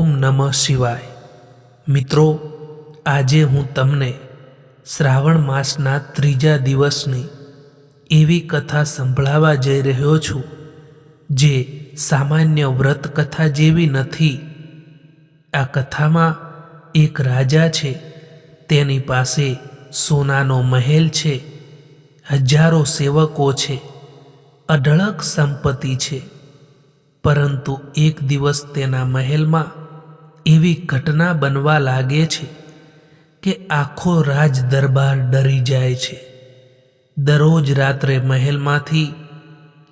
ઓમ નમઃ શિવાય। મિત્રો, આજે હું તમને શ્રાવણ માસના ત્રીજા દિવસની એવી કથા સંભળાવવા જઈ રહ્યો છું જે સામાન્ય વ્રત કથા જેવી નથી। આ કથામાં એક રાજા છે, તેની પાસે સોનાનો મહેલ છે, હજારો સેવકો છે, અઢળક સંપત્તિ છે, પરંતુ એક દિવસ તેના મહેલમાં એવી ઘટના બનવા લાગે છે કે આખો રાજ દરબાર ડરી જાય છે। દરરોજ રાત્રે મહેલમાંથી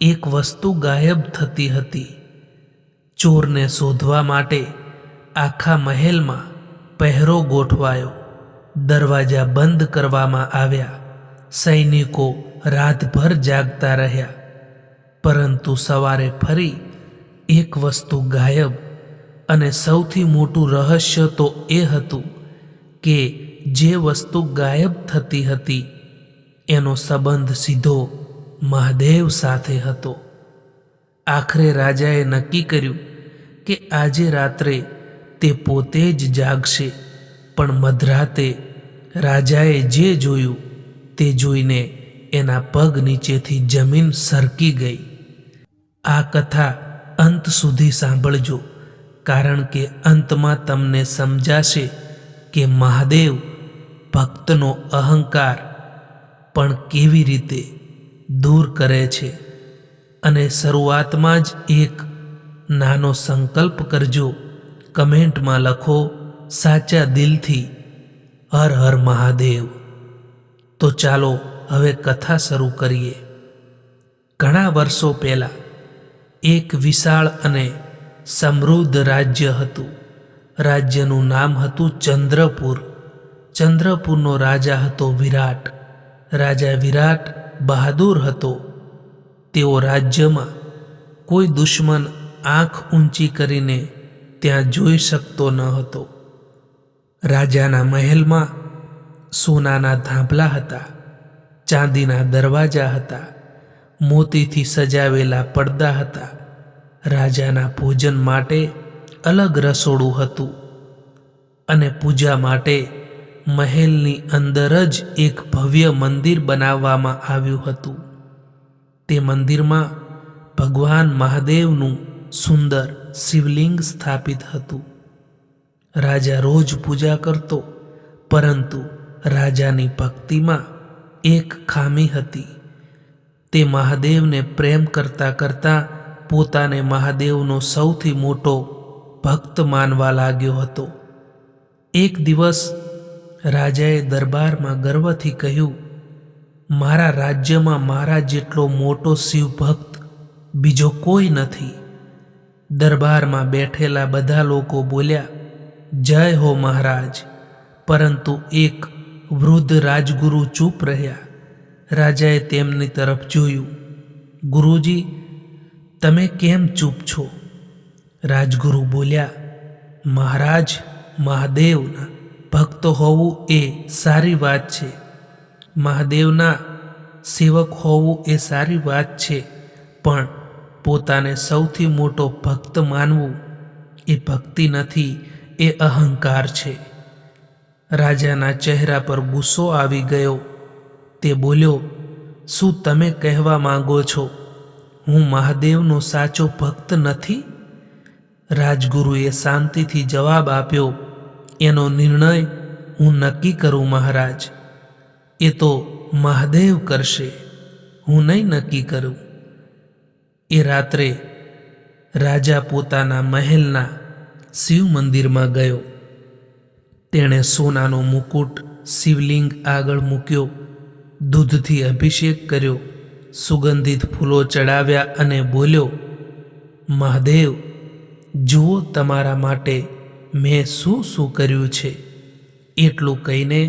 એક વસ્તુ ગાયબ થતી હતી। ચોરને શોધવા માટે આખા મહેલમાં પહેરો ગોઠવાયો, દરવાજા બંધ કરવામાં આવ્યા, સૈનિકો રાતભર જાગતા રહ્યા, પરંતુ સવારે ફરી એક વસ્તુ ગાયબ। અને સૌથી મોટું રહસ્ય તો એ હતું કે જે વસ્તુ ગાયબ થતી હતી એનો સંબંધ સીધો મહાદેવ સાથે હતો। આખરે રાજાએ નક્કી કર્યું કે આજે રાત્રે તે પોતે જ જાગશે, પણ મધરાતે રાજાએ જે જોયું તે જોઈને એના પગ નીચેથી જમીન સરકી ગઈ। આ કથા અંત સુધી સાંભળજો, કારણ કે અંતમાં તમને સમજાશે કે મહાદેવ ભક્તનો અહંકાર પણ કેવી રીતે દૂર કરે છે। અને શરૂઆતમાં જ એક નાનો સંકલ્પ કરજો, કમેન્ટમાં લખો સાચા દિલથી હર હર મહાદેવ। તો ચાલો હવે કથા શરૂ કરીએ। ઘણા વર્ષો પહેલા એક વિશાળ અને સમૃદ્ધ રાજ્ય હતું। રાજ્યનું નામ હતું ચંદ્રપુર। ચંદ્રપુરનો રાજા હતો વિરાટ। રાજા વિરાટ બહાદુર હતો। તેઓ રાજ્યમાં કોઈ દુશ્મન આંખ ઊંચી કરીને ત્યાં જોઈ શકતો ન હતો। રાજાના મહેલમાં સોનાના ધાંભલા હતા, ચાંદીના દરવાજા હતા, મોતીથી સજાવેલા પડદા હતા। રાજાના ભોજન માટે અલગ રસોડું હતું અને પૂજા માટે મહેલની અંદર જ એક ભવ્ય મંદિર બનાવવામાં આવ્યું હતું। તે મંદિરમાં ભગવાન મહાદેવનું સુંદર શિવલિંગ સ્થાપિત હતું। રાજા રોજ પૂજા કરતો, પરંતુ રાજાની ભક્તિમાં એક ખામી હતી। તે મહાદેવને પ્રેમ કરતા કરતા પોતાને મહાદેવનો સૌથી મોટો ભક્ત માનવા લાગ્યો હતો। એક દિવસ રાજાએ દરબારમાં ગર્વથી કહ્યું, મારા રાજ્યમાં મારા જેટલો મોટો શિવભક્ત બીજો કોઈ નથી। દરબારમાં બેઠેલા બધા લોકો બોલ્યા, જય હો મહારાજ, પરંતુ એક વૃદ્ધ રાજગુરુ ચૂપ રહ્યા। રાજાએ તેમની તરફ જોયું। ગુરુજી, તમે કેમ ચૂપ છો? રાજગુરુ બોલ્યા, મહારાજ, મહાદેવના ભક્ત હોવું એ સારી વાત છે, મહાદેવના સેવક હોવું એ સારી વાત છે, પણ પોતાને સૌથી મોટો ભક્ત માનવું એ ભક્તિ નથી, એ અહંકાર છે। રાજાના ચહેરા પર ગુસ્સો આવી ગયો। તે બોલ્યો, શું તમે કહેવા માંગો છો હું મહાદેવનો સાચો ભક્ત નથી? રાજગુરુએ શાંતિથી જવાબ આપ્યો, એનો નિર્ણય હું નક્કી કરું મહારાજ। એ તો મહાદેવ કરશે, હું નહીં નક્કી કરું। એ રાત્રે રાજા પોતાના મહેલના શિવ મંદિરમાં ગયો। તેણે સોનાનો મુકુટ શિવલિંગ આગળ મૂક્યો, દૂધથી અભિષેક કર્યો, સુગંધિત ફૂલો ચડાવ્યા અને બોલ્યો, મહાદેવ, જુઓ તમારા માટે મેં શું શું કર્યું છે। એટલું કહીને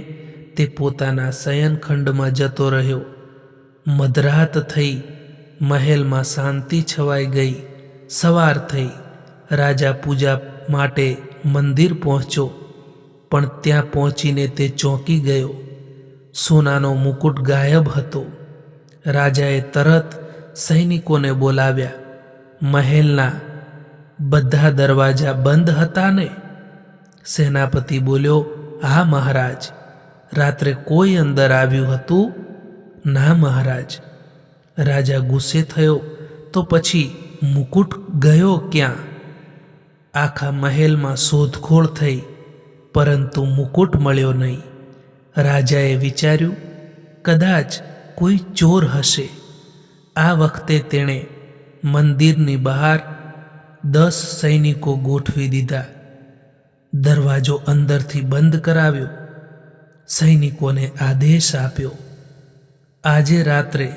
તે પોતાના શયનખંડમાં જતો રહ્યો। મધરાત થઈ, મહેલમાં શાંતિ છવાઈ ગઈ। સવાર થઈ, રાજા પૂજા માટે મંદિર પહોંચ્યો, પણ ત્યાં પહોંચીને તે ચોંકી ગયો। સોનાનો મુકુટ ગાયબ હતો। રાજાએ તરત સૈનિકોને બોલાવ્યા। મહેલના બધા દરવાજા બંધ હતા ને? સેનાપતિ બોલ્યો, હા મહારાજ. રાત્રે કોઈ અંદર આવ્યું હતું? ના મહારાજ. રાજા ગુસ્સે થયો, તો પછી મુકુટ ગયો ક્યાં? આખા મહેલમાં શોધખોળ થઈ, પરંતુ મુકુટ મળ્યો નહીં. રાજાએ વિચાર્યું, કદાચ કોઈ ચોર હશે. આ વખતે તેણે મંદિરની બહાર 10 સૈનિકો ગોઠવી દીધા. દરવાજો અંદરથી બંધ કરાવ્યો. સૈનિકોને આદેશ આપ્યો, આજે રાત્રે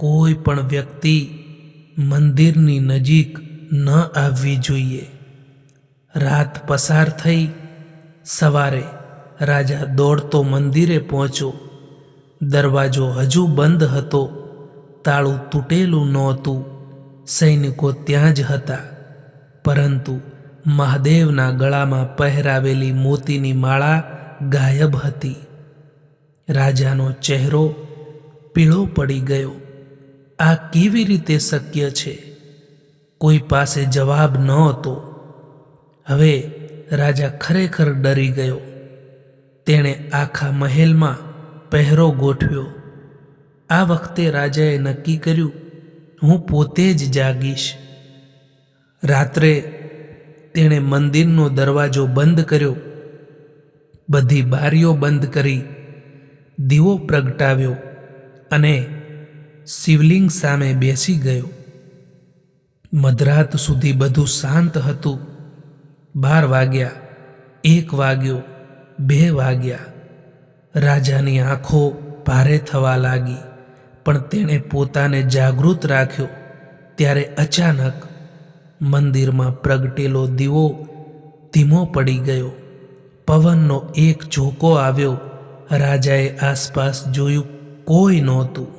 કોઈ પણ વ્યક્તિ મંદિરની નજીક ન આવવી જોઈએ. રાત પસાર થઈ. સવારે રાજા દોડતો મંદિરે પહોંચ્યો. દરવાજો હજુ બંધ હતો. તાળું તૂટેલું નહોતું. સૈનિકો ત્યાં જ હતા, પરંતુ મહાદેવના ગળામાં પહેરાવેલી મોતીની માળા ગાયબ હતી. રાજાનો ચહેરો પીળો પડી ગયો. આ કેવી રીતે શક્ય છે? કોઈ પાસે જવાબ નહોતો. હવે રાજા ખરેખર ડરી ગયો. તેણે આખા મહેલમાં પહેરો ગોઠવ્યો. આ વખતે રાજાએ નક્કી કર્યું, હું પોતે જ જાગીશ. રાત્રે તેણે મંદિરનો દરવાજો બંધ કર્યો, બધી બારીઓ બંધ કરી, દીવો પ્રગટાવ્યો અને શિવલિંગ સામે બેસી ગયો. મધરાત સુધી બધું શાંત હતું. 12 વાગ્યા, 1 વાગ્યો, 2 વાગ્યા. રાજાની આંખો ભારે થવા લાગી, પણ તેણે પોતાને જાગૃત રાખ્યો. ત્યારે અચાનક મંદિરમાં પ્રગટેલો દીવો ધીમો પડી ગયો. પવનનો એક ઝોકો આવ્યો. રાજાએ આસપાસ જોયું, કોઈ નહોતું.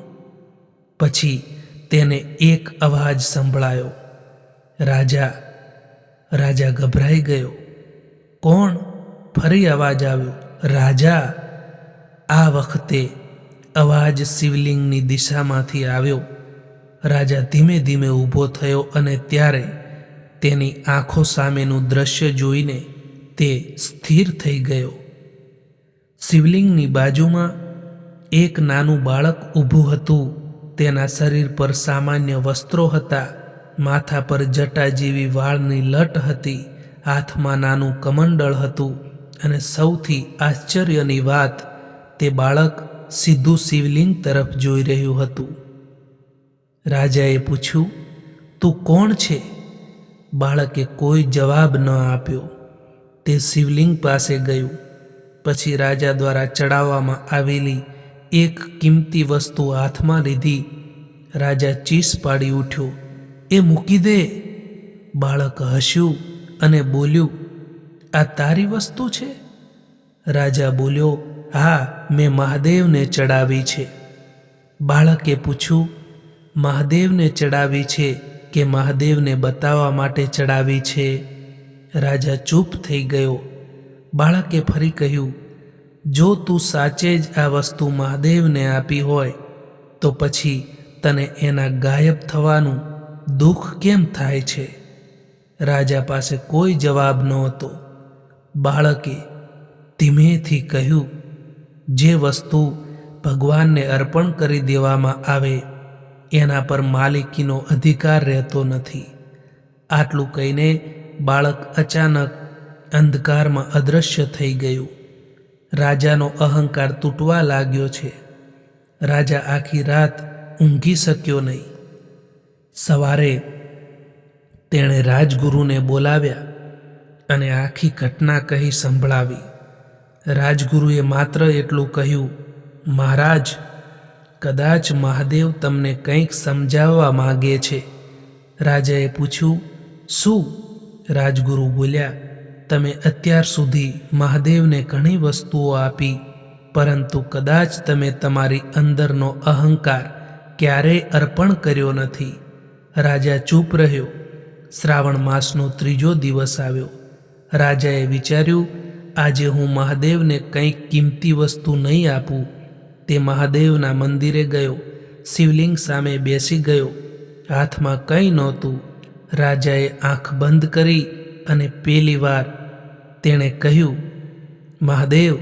પછી તેને એક અવાજ સંભળાયો, રાજા ગભરાઈ ગયો. કોણ? ફરી અવાજ આવ્યો, રાજા. આ વખતે અવાજ શિવલિંગની દિશામાંથી આવ્યો. રાજા ધીમે ધીમે ઊભો થયો અને ત્યારે તેની આંખો સામેનું દ્રશ્ય જોઈને તે સ્થિર થઈ ગયો. શિવલિંગની બાજુમાં એક નાનું બાળક ઊભું હતું. તેના શરીર પર સામાન્ય વસ્ત્રો હતા. માથા પર જટા જેવી વાળની લટ હતી. હાથમાં નાનું કમંડળ હતું અને સૌથી આશ્ચર્યની વાત, તે બાળક સીધું શિવલિંગ તરફ જોઈ રહ્યું હતું. રાજાએ પૂછ્યું, તું કોણ છે? બાળકે કોઈ જવાબ ન આપ્યો. તે શિવલિંગ પાસે ગયું. પછી રાજા દ્વારા ચડાવવામાં આવેલી એક કિંમતી વસ્તુ હાથમાં લીધી. રાજા ચીસ પાડી ઉઠ્યો, એ મૂકી દે. બાળક હસ્યું અને બોલ્યું, આ તારી વસ્તુ છે? રાજા બોલ્યો, હા, મેં મહાદેવને ચડાવી છે. બાળકે પૂછ્યું, મહાદેવને ચડાવી છે કે મહાદેવને બતાવવા માટે ચડાવી છે? રાજા ચૂપ થઈ ગયો. બાળકે ફરી કહ્યું, જો તું સાચે જ આ વસ્તુ મહાદેવને આપી હોય તો પછી તને એના ગાયબ થવાનું દુઃખ કેમ થાય છે? રાજા પાસે કોઈ જવાબ નહોતો. બાળકે ધીમેથી કહ્યું, જે વસ્તુ ભગવાનને અર્પણ કરી દેવામાં આવે એના પર માલિકીનો અધિકાર રહેતો નથી. આટલું કહીને બાળક અચાનક અંધકારમાં અદૃશ્ય થઈ ગયું. રાજાનો અહંકાર તૂટવા લાગ્યો છે. રાજા આખી રાત ઊંઘી શક્યો નહીં. સવારે તેણે રાજગુરુને બોલાવ્યા અને આખી ઘટના કહી સંભળાવી. રાજગુરુએ માત્ર એટલું કહ્યું, મહારાજ, કદાચ મહાદેવ તમને કંઈક સમજાવવા માંગે છે. રાજાએ પૂછ્યું, શું? રાજગુરુ બોલ્યા, તમે અત્યાર સુધી મહાદેવને ઘણી વસ્તુઓ આપી, પરંતુ કદાચ તમે તમારી અંદરનો અહંકાર ક્યારેય અર્પણ કર્યો નથી. રાજા ચૂપ રહ્યો. શ્રાવણ માસનો 3જો દિવસ આવ્યો. રાજાએ વિચાર્યું, આજે હું મહાદેવને કંઈક કિંમતી વસ્તુ નહીં આપું. તે મહાદેવના મંદિરે ગયો. શિવલિંગ સામે બેસી ગયો. હાથમાં કંઈ નહોતું. રાજાએ આંખ બંધ કરી અને પહેલી વાર તેણે કહ્યું, મહાદેવ,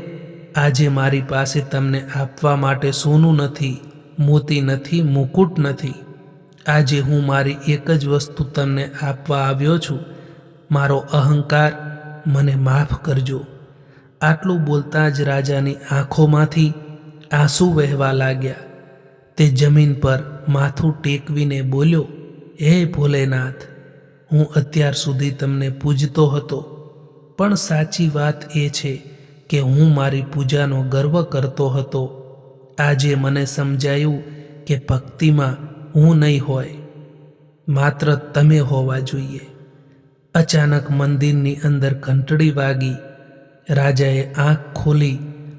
આજે મારી પાસે તમને આપવા માટે સોનું નથી, મોતી નથી, મુકુટ નથી. આજે હું મારી એક જ વસ્તુ તમને આપવા આવ્યો છું, મારો અહંકાર. મને માફ કરજો. આટલું બોલતા જ રાજાની આંખોમાંથી આંસુ વહેવા લાગ્યા. તે જમીન પર માથું ટેકવીને બોલ્યો, હે ભોલેનાથ, હું અત્યાર સુધી તમને પૂજતો હતો, પણ સાચી વાત એ છે કે હું મારી પૂજાનો ગર્વ કરતો હતો. આજે મને સમજાયું કે ભક્તિમાં હું નહીં હોય, માત્ર તમે હોવા જોઈએ. અચાનક મંદિરની અંદર ઘંટડી વાગી. રાજાએ આંખ ખોલી.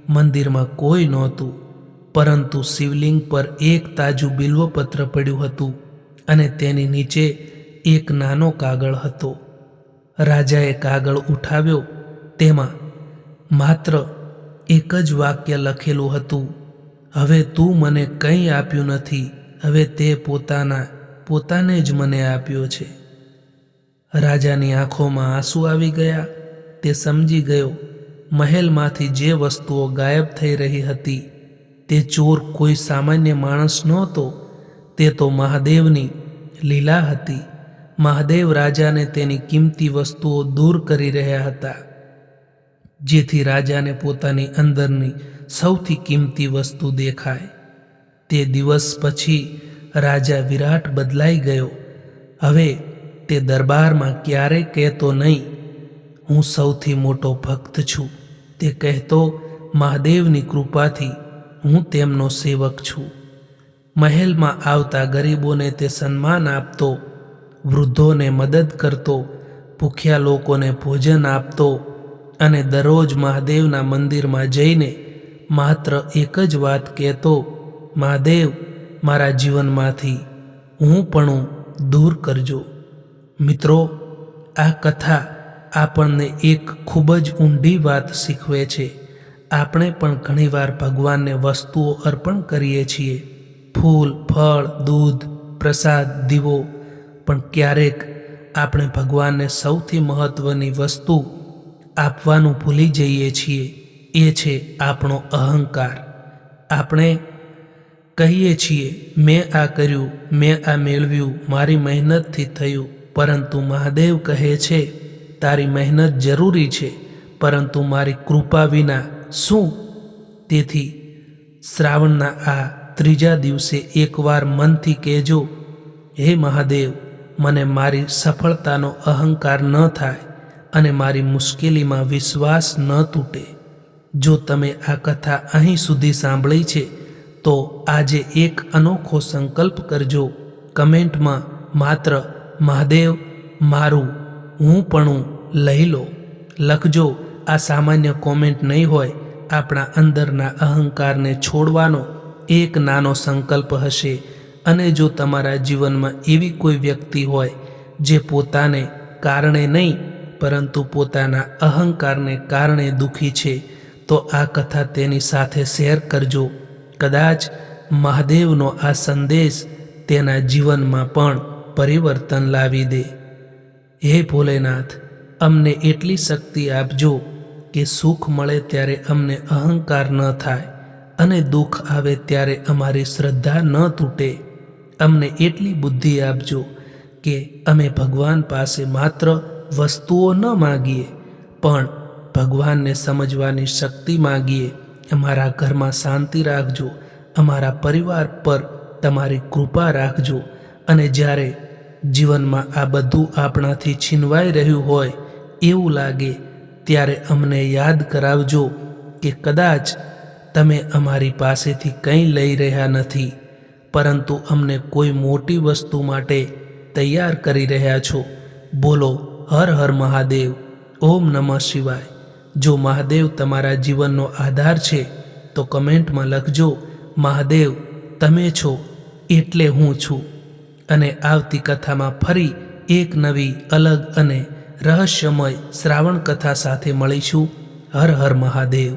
મંદિરમાં કોઈ નહોતું, પરંતુ શિવલિંગ પર એક તાજું બિલ્વપત્ર પડ્યું હતું અને તેની નીચે એક નાનો કાગળ હતો. રાજાએ કાગળ ઉઠાવ્યો. તેમાં માત્ર એક જ વાક્ય લખેલું હતું, હવે તું મને કંઈ આપ્યું નથી, હવે તે પોતાને જ મને આપ્યો છે. રાજાની આંખોમાં આંસુ આવી ગયા. તે સમજી ગયો, મહેલમાંથી જે વસ્તુઓ ગાયબ થઈ રહી હતી તે ચોર કોઈ સામાન્ય માણસ નહોતો, તે તો મહાદેવની લીલા હતી. મહાદેવ રાજાને તેની કિંમતી વસ્તુઓ દૂર કરી રહ્યા હતા, જેથી રાજાને પોતાની અંદરની સૌથી કિંમતી વસ્તુ દેખાય. તે દિવસ પછી રાજા વિરાટ બદલાઈ ગયો. હવે તે દરબારમાં ક્યારેય કહેતો નહીં, હું સૌથી મોટો ભક્ત છું. તે કહેતો, મહાદેવની કૃપાથી હું તેમનો સેવક છું. મહેલમાં આવતા ગરીબોને તે સન્માન આપતો, વૃદ્ધોને મદદ કરતો, ભૂખ્યા લોકોને ભોજન આપતો અને દરરોજ મહાદેવના મંદિરમાં જઈને માત્ર એક જ વાત કહેતો, મહાદેવ, મારા જીવનમાંથી હુંપણું દૂર કરજો. મિત્રો, આ કથા આપણને એક ખૂબ જ ઊંડી વાત શીખવે છે. આપણે પણ ઘણીવાર ભગવાનને વસ્તુઓ અર્પણ કરીએ છીએ, ફૂલ, ફળ, દૂધ, પ્રસાદ, દીવો, પણ ક્યારેક આપણે ભગવાનને સૌથી મહત્વની વસ્તુ આપવાનું ભૂલી જઈએ છીએ. એ છે આપણો અહંકાર. આપણે કહીએ છીએ, મેં આ કર્યું, મેં આ મેળવ્યું, મારી મહેનતથી થયું. પરંતુ મહાદેવ કહે છે, તારી મહેનત જરૂરી છે, પરંતુ મારી કૃપા વિના શું? તેથી શ્રાવણના આ ત્રીજા દિવસે એકવાર મનથી કહેજો, હે મહાદેવ, મને મારી સફળતાનો અહંકાર ન થાય અને મારી મુશ્કેલીમાં વિશ્વાસ ન તૂટે. જો તમે આ કથા અહીં સુધી સાંભળી છે તો આજે એક અનોખો સંકલ્પ કરજો. કમેન્ટમાં માત્ર મહાદેવ મારું હુંપણું લઈ લો લખજો. આ સામાન્ય કોમેન્ટ નહીં હોય, આપણા અંદરના અહંકારને છોડવાનો એક નાનો સંકલ્પ હશે. અને જો તમારા જીવનમાં એવી કોઈ વ્યક્તિ હોય જે પોતાને કારણે નહીં પરંતુ પોતાના અહંકારને કારણે દુઃખી છે, તો આ કથા તેની સાથે શેર કરજો. કદાચ મહાદેવનો આ સંદેશ તેના જીવનમાં પણ પરિવર્તન લાવી દે. હે ભોલેનાથ, અમને એટલી શક્તિ આપજો કે સુખ મળે ત્યારે અમને અહંકાર ન થાય અને દુઃખ આવે ત્યારે અમારી શ્રદ્ધા ન તૂટે. અમને એટલી બુદ્ધિ આપજો કે અમે ભગવાન પાસે માત્ર વસ્તુઓ ન માગીએ, પણ ભગવાનને સમજવાની શક્તિ માગીએ. અમારા ઘરમાં શાંતિ રાખજો, અમારા પરિવાર પર તમારી કૃપા રાખજો. અને જ્યારે જીવનમાં આ બધું આપણાથી છીનવાઈ રહ્યું હોય એવું લાગે, ત્યારે અમને યાદ કરાવજો કે કદાચ તમે અમારી પાસેથી કંઈ લઈ રહ્યા નથી, પરંતુ અમને કોઈ મોટી વસ્તુ માટે તૈયાર કરી રહ્યા છો. બોલો હર હર મહાદેવ, ઓમ નમઃ શિવાય. જો મહાદેવ તમારા જીવનનો આધાર છે તો કમેન્ટમાં લખજો, મહાદેવ તમે છો એટલે હું છું. અને આવતી કથામાં ફરી એક નવી, અલગ અને રહસ્યમય શ્રાવણ કથા સાથે મળીશું. હર હર મહાદેવ.